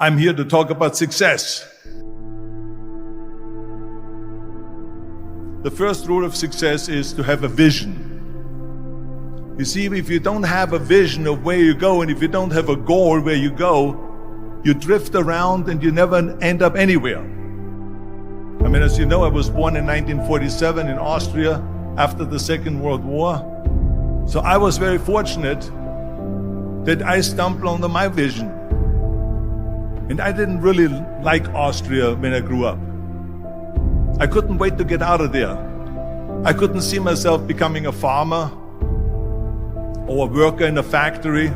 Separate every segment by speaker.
Speaker 1: I'm here to talk about success. The first rule of success is to have a vision. You see, if you don't have a vision of where you go, and if you don't have a goal where you go, you drift around and you never end up anywhere. I mean, as you know, I was born in 1947 in Austria after the Second World War. So I was very fortunate that I stumbled onto my vision. And I didn't really like Austria when I grew up. I couldn't wait to get out of there. I couldn't see myself becoming a farmer or a worker in a factory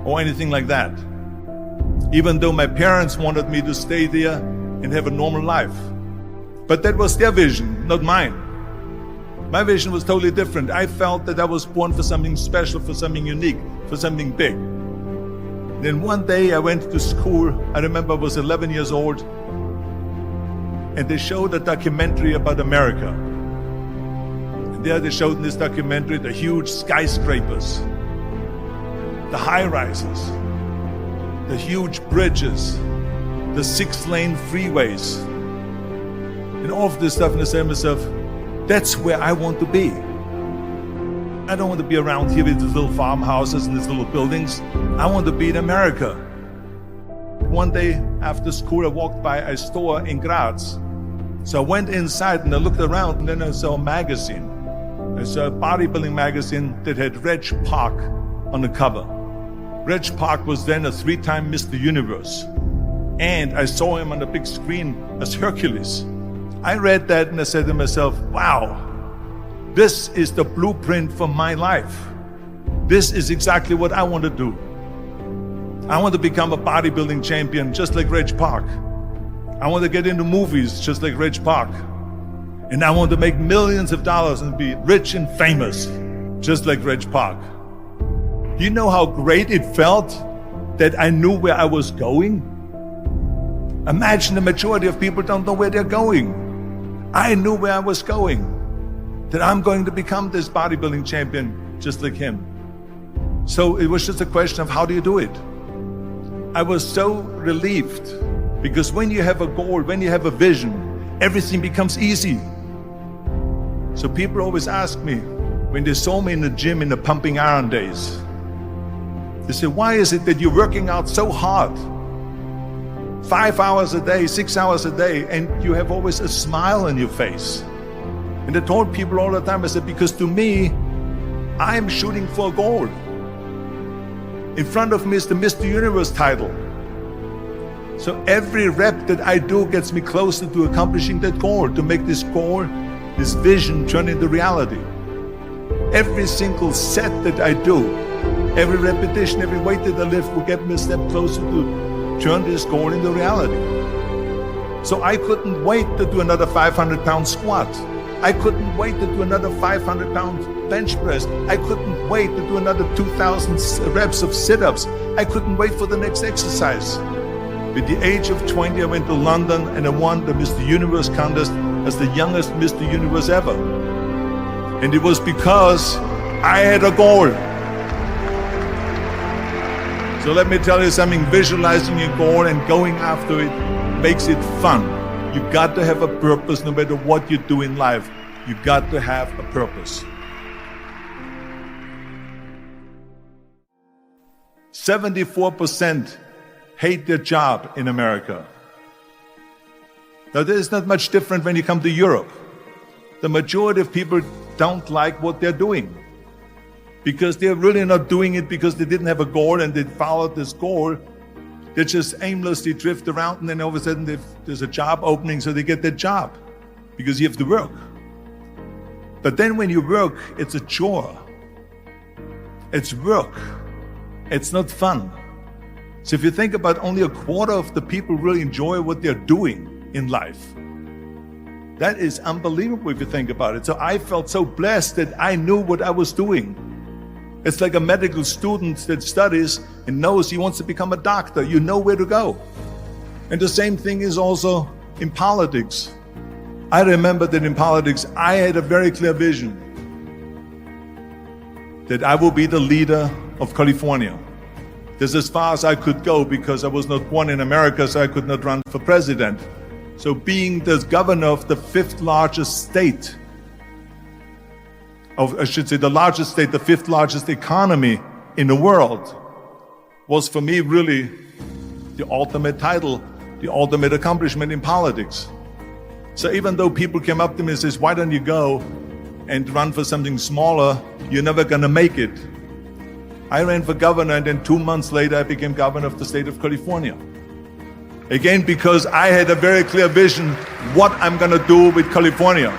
Speaker 1: or anything like that. Even though my parents wanted me to stay there and have a normal life. But that was their vision, not mine. My vision was totally different. I felt that I was born for something special, for something unique, for something big. Then one day I went to school. I remember I was 11 years old, and they showed a documentary about America. And there they showed in this documentary the huge skyscrapers, the high-rises, the huge bridges, the 6-lane freeways, and all of this stuff. And I said to myself, that's where I want to be. I don't want to be around here with these little farmhouses and these little buildings. I want to be in America. One day after school, I walked by a store in Graz. So I went inside and I looked around, and then I saw a magazine. I saw a bodybuilding magazine that had Reg Park on the cover. Reg Park was then a 3-time Mr. Universe. And I saw him on the big screen as Hercules. I read that and I said to myself, wow, this is the blueprint for my life. This is exactly what I want to do. I want to become a bodybuilding champion just like Reg Park. I want to get into movies just like Reg Park. And I want to make millions of dollars and be rich and famous just like Reg Park. Do you know how great it felt that I knew where I was going? Imagine the majority of people don't know where they're going. I knew where I was going, that I'm going to become this bodybuilding champion just like him. So it was just a question of how do you do it? I was so relieved, because when you have a goal, when you have a vision, everything becomes easy. So people always ask me, when they saw me in the gym in the pumping iron days, they say, why is it that you're working out so hard? 5 hours a day, 6 hours a day, and you have always a smile on your face. And I told people all the time, I said, because to me, I'm shooting for a goal. In front of me is the Mr. Universe title. So every rep that I do gets me closer to accomplishing that goal, to make this goal, this vision turn into reality. Every single set that I do, every repetition, every weight that I lift will get me a step closer to turn this goal into reality. So I couldn't wait to do another 500-pound squat. I couldn't wait to do another 500-pound bench press. I couldn't wait to do another 2,000 reps of sit-ups. I couldn't wait for the next exercise. At the age of 20, I went to London and I won the Mr. Universe contest as the youngest Mr. Universe ever. And it was because I had a goal. So let me tell you something, visualizing a goal and going after it makes it fun. You got to have a purpose no matter what you do in life. You got to have a purpose. 74% hate their job in America. Now, this is not much different when you come to Europe. The majority of people don't like what they're doing, because they're really not doing it because they didn't have a goal and they followed this goal. They just aimlessly drift around, and then all of a sudden there's a job opening, so they get that job because you have to work. But then when you work, it's a chore. It's work. It's not fun. So if you think about, only a quarter of the people really enjoy what they're doing in life. That is unbelievable if you think about it. So I felt so blessed that I knew what I was doing. It's like a medical student that studies and knows he wants to become a doctor. You know where to go. And the same thing is also in politics. I remember that in politics, I had a very clear vision that I will be the leader of California. That's as far as I could go because I was not born in America, so I could not run for president. So being the governor of the fifth largest state, the largest state, the fifth largest economy in the world, was for me really the ultimate title, the ultimate accomplishment in politics. So even though people came up to me and says, why don't you go and run for something smaller, you're never gonna make it. I ran for governor, and then 2 months later I became governor of the state of California. Again, because I had a very clear vision what I'm gonna do with California.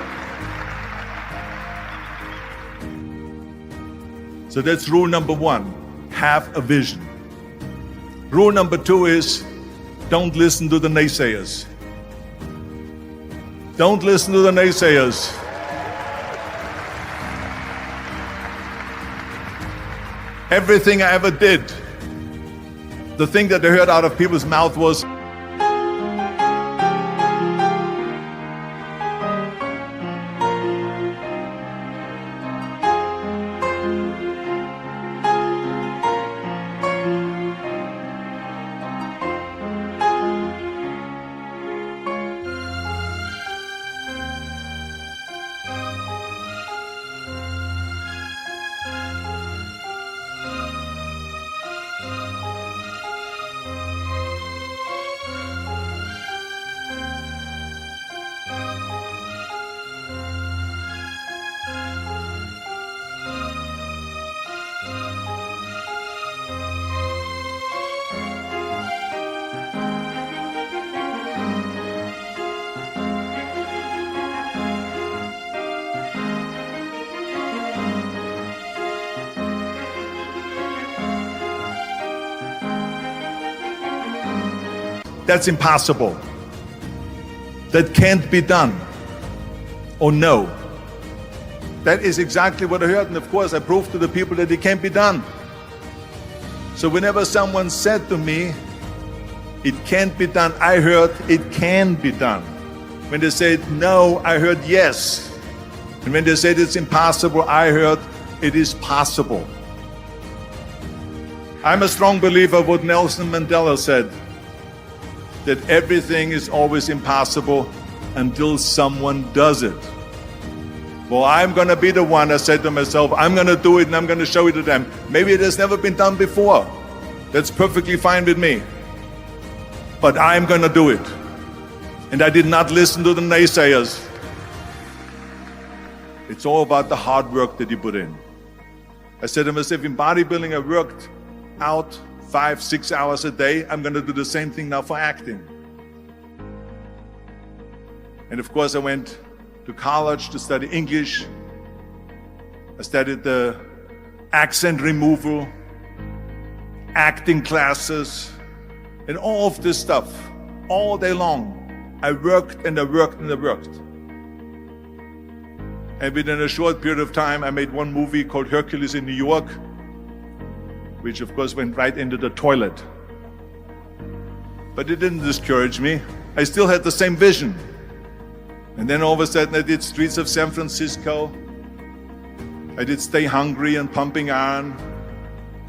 Speaker 1: So that's rule number one, have a vision. Rule number two is, don't listen to the naysayers. Don't listen to the naysayers. Everything I ever did, the thing that I heard out of people's mouth was, that's impossible. That can't be done. Or no. That is exactly what I heard, and of course I proved to the people that it can't be done. So whenever someone said to me, it can't be done, I heard it can be done. When they said no, I heard yes. And when they said it's impossible, I heard it is possible. I'm a strong believer of what Nelson Mandela said, that everything is always impossible until someone does it. Well, I'm gonna be the one, I said to myself, I'm gonna do it and I'm gonna show it to them. Maybe it has never been done before. That's perfectly fine with me. But I'm gonna do it. And I did not listen to the naysayers. It's all about the hard work that you put in. I said to myself, in bodybuilding I worked out 5-6 hours a day. I'm going to do the same thing now for acting. And of course I went to college to study English. I studied the accent removal, acting classes, and all of this stuff all day long. I worked and I worked and I worked. And within a short period of time I made one movie called Hercules in New York, which of course went right into the toilet. But it didn't discourage me. I still had the same vision. And then all of a sudden I did Streets of San Francisco. I did Stay Hungry and Pumping Iron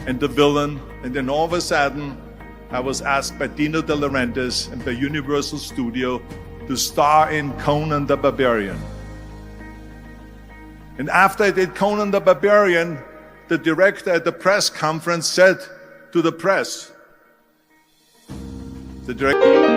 Speaker 1: and The Villain. And then all of a sudden I was asked by Dino De Laurentiis and by Universal Studio to star in Conan the Barbarian. And after I did Conan the Barbarian, the director at the press conference said to the press, the director,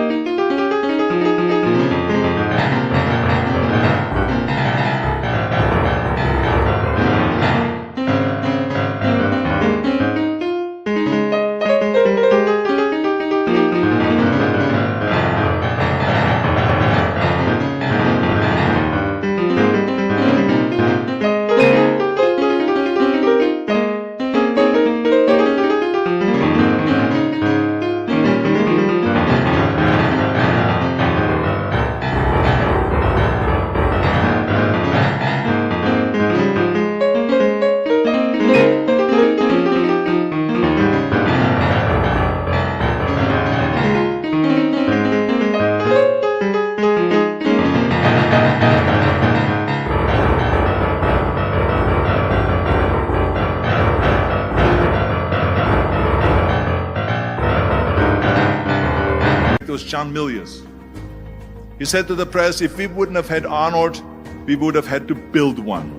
Speaker 1: director was John Milius. He said to the press, if we wouldn't have had Arnold, we would have had to build one.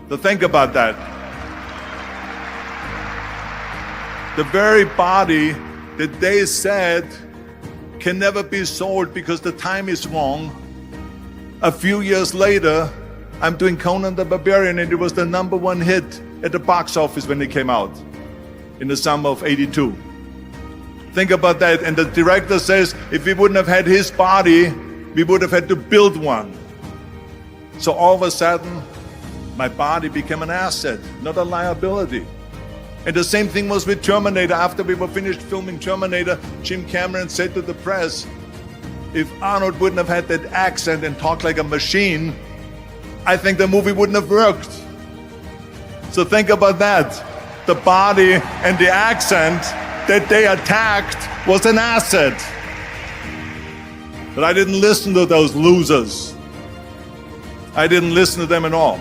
Speaker 1: So think about that. The very body that they said can never be sold because the time is wrong. A few years later, I'm doing Conan the Barbarian, and it was the #1 hit at the box office when it came out in the summer of '82. Think about that. And the director says, if we wouldn't have had his body, we would have had to build one. So all of a sudden, my body became an asset, not a liability. And the same thing was with Terminator. After we were finished filming Terminator, Jim Cameron said to the press, if Arnold wouldn't have had that accent and talked like a machine, I think the movie wouldn't have worked. So think about that. The body and the accent that they attacked was an asset. But I didn't listen to those losers. I didn't listen to them at all.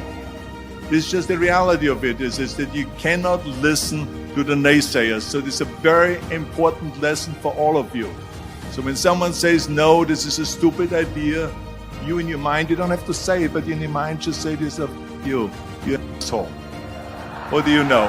Speaker 1: It's just the reality of it is that you cannot listen to the naysayers. So this is a very important lesson for all of you. So when someone says, no, this is a stupid idea, you in your mind, you don't have to say it, but in your mind just say to yourself, you asshole. What do you know?